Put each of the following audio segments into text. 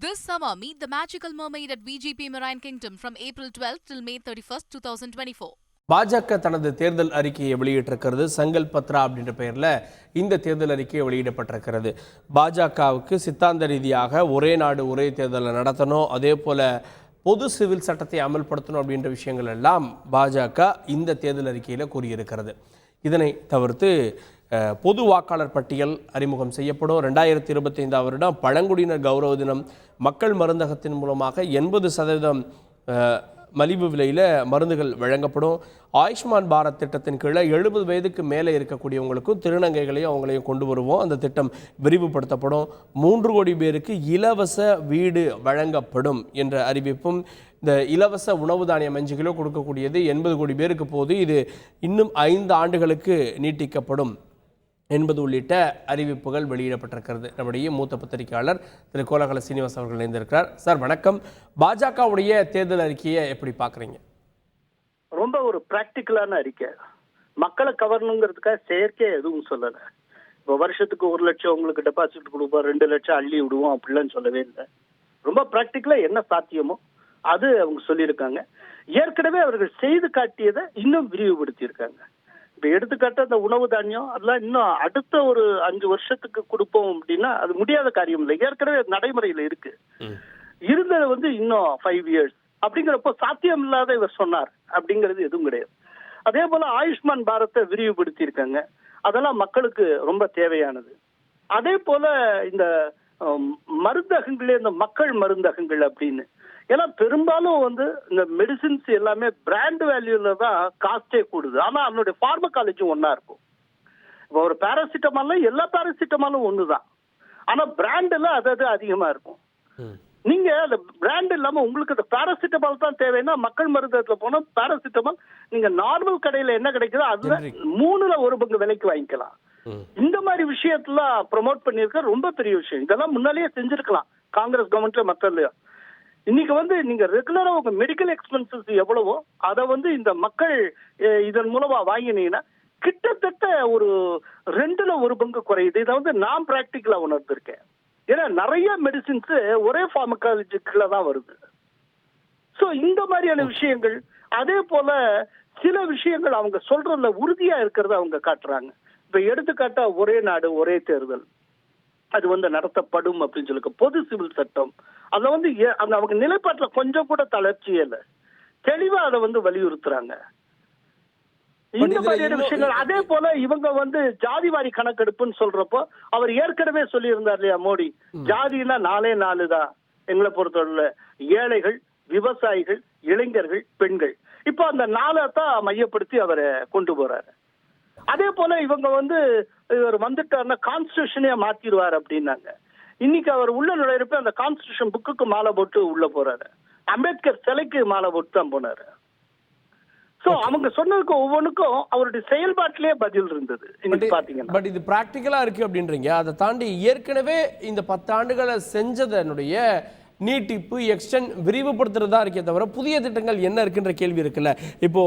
This summer, meet the magical mermaid at VGP Marine Kingdom from April 12th till May 31st, 2024. பாஜக தனது தேர்தல் அறிக்கையை வெளியிட்டிருக்கிறது. சங்கல் பத்ரா அப்படின்ற பெயரில் இந்த தேர்தல் அறிக்கையை வெளியிடப்பட்டிருக்கிறது. பாஜகவுக்கு சித்தாந்த ரீதியாக ஒரே நாடு ஒரே தேர்தலை நடத்தணும், அதே போல் பொது சிவில் சட்டத்தை அமல்படுத்தணும் அப்படின்ற விஷயங்கள் எல்லாம் பாஜக இந்த தேர்தல் அறிக்கையில் கூறியிருக்கிறது. இதனை தவிர்த்து பொது வாக்காளர் பட்டியல் அறிமுகம் செய்யப்படும். 2025 வருடம் பழங்குடியினர் கௌரவ தினம், மக்கள் மருந்தகத்தின் மூலமாக 80% மலிவு விலையில் மருந்துகள் வழங்கப்படும். ஆயுஷ்மான் பாரத் திட்டத்தின் கீழே 70 வயதுக்கு மேலே இருக்கக்கூடியவங்களுக்கும் திருநங்கைகளையும் அவங்களையும் கொண்டு வருவோம். அந்த திட்டம் விரிவுபடுத்தப்படும். 3 கோடி பேருக்கு இலவச வீடு வழங்கப்படும் என்ற அறிவிப்பும், இந்த இலவச உணவு தானிய மஞ்சுகளோ கொடுக்கக்கூடியது 80 கோடி பேருக்கு போது இது இன்னும் 5 ஆண்டுகளுக்கு நீட்டிக்கப்படும் என்பது உள்ளிட்ட அறிவிப்புகள் வெளியிடப்பட்டிருக்கிறது. நம்முடைய மூத்த பத்திரிகையாளர் திரு கோலகல சீனிவாஸ் அவர்கள் இணைந்திருக்கிறார். சார் வணக்கம். பாஜகவுடைய தேர்தல் அறிக்கையை எப்படி பார்க்குறீங்க? ரொம்ப ஒரு பிராக்டிக்கலான அறிக்கை. மக்களை கவரணுங்கிறதுக்காக செயற்கை எதுவும் சொல்லலை. இப்போ வருஷத்துக்கு 1 லட்சம் உங்களுக்கு டெபாசிட் கொடுப்போம், 2 லட்சம் அள்ளி விடுவோம் அப்படிலாம் சொல்லவே இல்லை. ரொம்ப பிராக்டிக்கலா என்ன சாத்தியமோ அது அவங்க சொல்லியிருக்காங்க. ஏற்கனவே அவர்கள் செய்து காட்டியதை இன்னும் விரிவுபடுத்தி இருக்காங்க. இப்ப எடுத்துக்காட்ட அந்த உணவு தானியம் அதெல்லாம் இன்னும் அடுத்த ஒரு 5 வருஷத்துக்கு கொடுப்போம் அப்படின்னா அது முடியாத காரியம் இல்லை. ஏற்கனவே நடைமுறையில இருக்கு. இருந்தது இன்னும் 5 இயர்ஸ் அப்படிங்கிறப்போ சாத்தியம் இல்லாத இவர் சொன்னார் அப்படிங்கிறது எதுவும் கிடையாது. அதே போல ஆயுஷ்மான் பாரத்தை விரிவுபடுத்தி இருக்காங்க. அதெல்லாம் மக்களுக்கு ரொம்ப தேவையானது. அதே போல இந்த மருந்தகங்களே இந்த மக்கள் மருந்தகங்கள் அப்படின்னு, ஏன்னா பெரும்பாலும் இந்த மெடிசின்ஸ் எல்லாமே பிராண்ட் வேல்யூல தான் காஸ்டே கூடுது. ஆனா அதனுடைய பார்மகாலஜியும் ஒன்னா இருக்கும். இப்போ ஒரு பாராசிட்டமால்ல எல்லா பாராசிட்டமாலும் ஒண்ணுதான், ஆனா பிராண்ட் எல்லாம் அது அதிகமா இருக்கும். நீங்க அந்த பிராண்ட் இல்லாம உங்களுக்கு அந்த பாராசிட்டமால் தான் தேவைன்னா மக்கள் மருந்தகத்துல போனா பாராசிட்டமால் நீங்க நார்மல் கடையில என்ன கிடைக்குதோ அதுல 3ல் 1 பங்கு விலைக்கு வாங்கிக்கலாம். இந்த மாதிரி விஷயத்துல ப்ரமோட் பண்ணிருக்க ரொம்ப பெரிய விஷயம். இதெல்லாம் முன்னாலேயே செஞ்சிருக்கலாம் காங்கிரஸ் கவர்மெண்ட்ல மற்றலையும். இன்னைக்கு நீங்க ரெகுலரா உங்க மெடிக்கல் எக்ஸ்பென்சஸ் எவ்வளவோ அதை இந்த மக்கள் இதன் மூலமா வாங்கினீங்கன்னா கிட்டத்தட்ட ஒரு 2ல் 1 பங்கு குறையுது. இதை நான் பிராக்டிக்கலா உணர்ந்திருக்கேன். ஏன்னா நிறைய மெடிசின்ஸ் ஒரே பார்மகாலஜிக்குள்ள தான் வருது. சோ இந்த மாதிரியான விஷயங்கள், அதே போல சில விஷயங்கள் அவங்க சொல்றதுல உறுதியா இருக்கிறத அவங்க காட்டுறாங்க. இப்ப எடுத்துக்காட்டா ஒரே நாடு ஒரே தேர்தல் அது நடத்தப்படும் அப்படின்னு சொல்லிக்க, பொது சிவில் சட்டம் அதுல அந்த அவங்க நிலைப்பாட்டுல கொஞ்சம் கூட தளர்ச்சியே இல்லை, தெளிவா அதை வலியுறுத்துறாங்க. இந்த மாதிரியான விஷயங்கள். அதே போல இவங்க ஜாதிவாரி கணக்கெடுப்புன்னு சொல்றப்போ அவர் ஏற்கனவே சொல்லி இருந்தார் இல்லையா மோடி, ஜாதினா 4 தான் எங்களை பொறுத்தவரை, ஏழைகள், விவசாயிகள், இளைஞர்கள், பெண்கள். இப்போ அந்த 4 தான் மையப்படுத்தி அவரை கொண்டு போறாரு. அதே போல இவங்க இவர் வந்துட்டாருன்னா கான்ஸ்டிடியூஷனே மாத்திடுவார் அப்படின்னாங்க. இன்னைக்கு அவர் உள்ள நுழையிறப்ப அந்த கான்ஸ்டிடியூஷன் புக்குக்கு மாலை போட்டு உள்ள போறாரு. அம்பேத்கர் சிலைக்கு மாலை போட்டு தான் போனாரு. சோ அவங்க சொன்னதுக்கு ஒவ்வொன்றுக்கும் அவருடைய செயல்பாட்டிலே பதில் இருந்தது. பட் இது பிராக்டிக்கலா இருக்கு அப்படின்றீங்க. அதை தாண்டி ஏற்கனவே இந்த 10 ஆண்டுகளை செஞ்சதனுடைய நீட்டிப்பு, எக்ஸ்டென்ட், விரிவுபடுத்துறதா இருக்கே தவிர புதிய திட்டங்கள் என்ன இருக்குன்ற கேள்வி இருக்குல்ல. இப்போ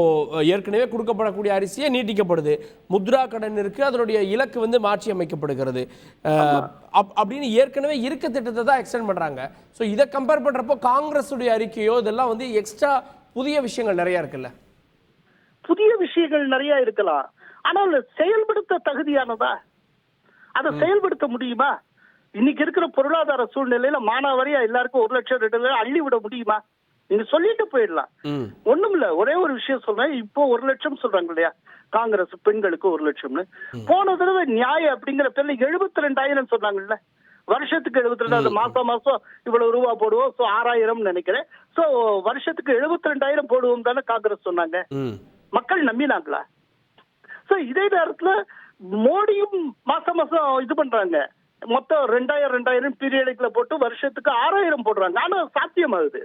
ஏற்கனவே கொடுக்கப்படக்கூடிய அரிசியே நீட்டிக்கப்படுது, முத்ரா கடன் இருக்கு, அதனுடைய இலக்கு மாற்றி அமைக்கப்படுகிறது அப்படின்னு ஏற்கனவே இருக்க திட்டத்தை தான் எக்ஸ்டென்ட் பண்றாங்க. ஸோ இதை கம்பேர் பண்றப்போ காங்கிரஸ் உடைய அறிக்கையோ இதெல்லாம் எக்ஸ்ட்ரா புதிய விஷயங்கள் நிறைய இருக்குல்ல. புதிய விஷயங்கள் நிறைய இருக்கலாம், ஆனால் செயல்படுத்த தகுதியானதா, அதை செயல்படுத்த முடியுமா? இன்னைக்கு இருக்கிற பொருளாதார சூழ்நிலையில மானாவாரியா எல்லாருக்கும் 1 லட்சம் 2 லட்சம் அள்ளி விட முடியுமா? நீங்க சொல்லிட்டு போயிடலாம். ஒண்ணும் இல்ல, ஒரே ஒரு விஷயம் சொல்றேன். இப்போ 1 லட்சம் சொல்றாங்க இல்லையா காங்கிரஸ், பெண்களுக்கு 1 லட்சம்னு. போன தடவை நியாயம் அப்படிங்கிற பேர்ல 72,000 சொன்னாங்கல்ல, வருஷத்துக்கு 72, மாசம் இவ்வளவு ரூபா போடுவோம், 6,000 நினைக்கிறேன். சோ வருஷத்துக்கு 72,000 போடுவோம் தானே காங்கிரஸ் சொன்னாங்க. மக்கள் நம்பினாங்களா? சோ இதே நேரத்துல மோடியும் மாசம் இது பண்றாங்க, மொத்தம் 2000 பீரியடுக்குள்ள போட்டு வருஷத்துக்கு 6,000 போடுறாங்க. ஆனா சாத்தியமாகுது,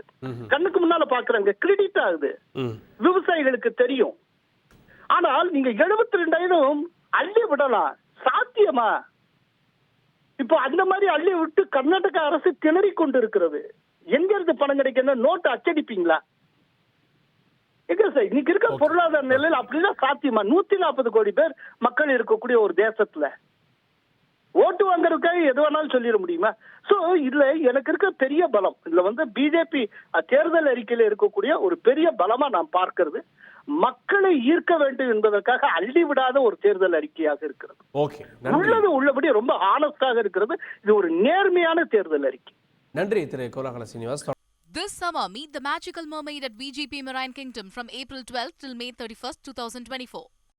கண்ணுக்கு முன்னால பாக்குறாங்க, கிரெடிட் ஆகுது, விவசாயிகளுக்கு தெரியும். ஆனால் நீங்க 72,000 அள்ளி விடலாம், சாத்தியமா? இப்போ அந்த மாதிரி அள்ளி விட்டு கர்நாடக அரசு திணறி கொண்டு இருக்கிறது. எங்க இருந்து பணம் கிடைக்கணும்? நோட்டு அச்சடிப்பீங்களா? எங்க சார் இன்னைக்கு இருக்க பொருளாதார நிலையில் அப்படிதான் சாத்தியமா? 140 கோடி பேர் மக்கள் இருக்கக்கூடிய ஒரு தேசத்துல ஓட்டு வாங்குறதுக்காக எது வேணாலும் சொல்லிட முடியுமா? சோ இதுல எனக்கு இருக்க பெரிய பலம், இதுல வந்து பிஜேபி தேர்தல் அறிக்கையில இருக்கக்கூடிய ஒரு பெரிய பலமா நான் பார்க்கிறது, மக்களை ஈர்க்க வேண்டும் என்பதற்காக அள்ளி விடாத ஒரு தேர்தல் அறிக்கையாக இருக்கிறது. ஓகே, உள்ளது உள்ளபடி ரொம்ப ஆனஸ்டாக இருக்கிறது. இது ஒரு நேர்மையான தேர்தல் அறிக்கை. நன்றி திரு கோலாகல Srinivas. This summer, meet the magical mermaid at VGP Marine Kingdom from April 12th till May 31st, 2024.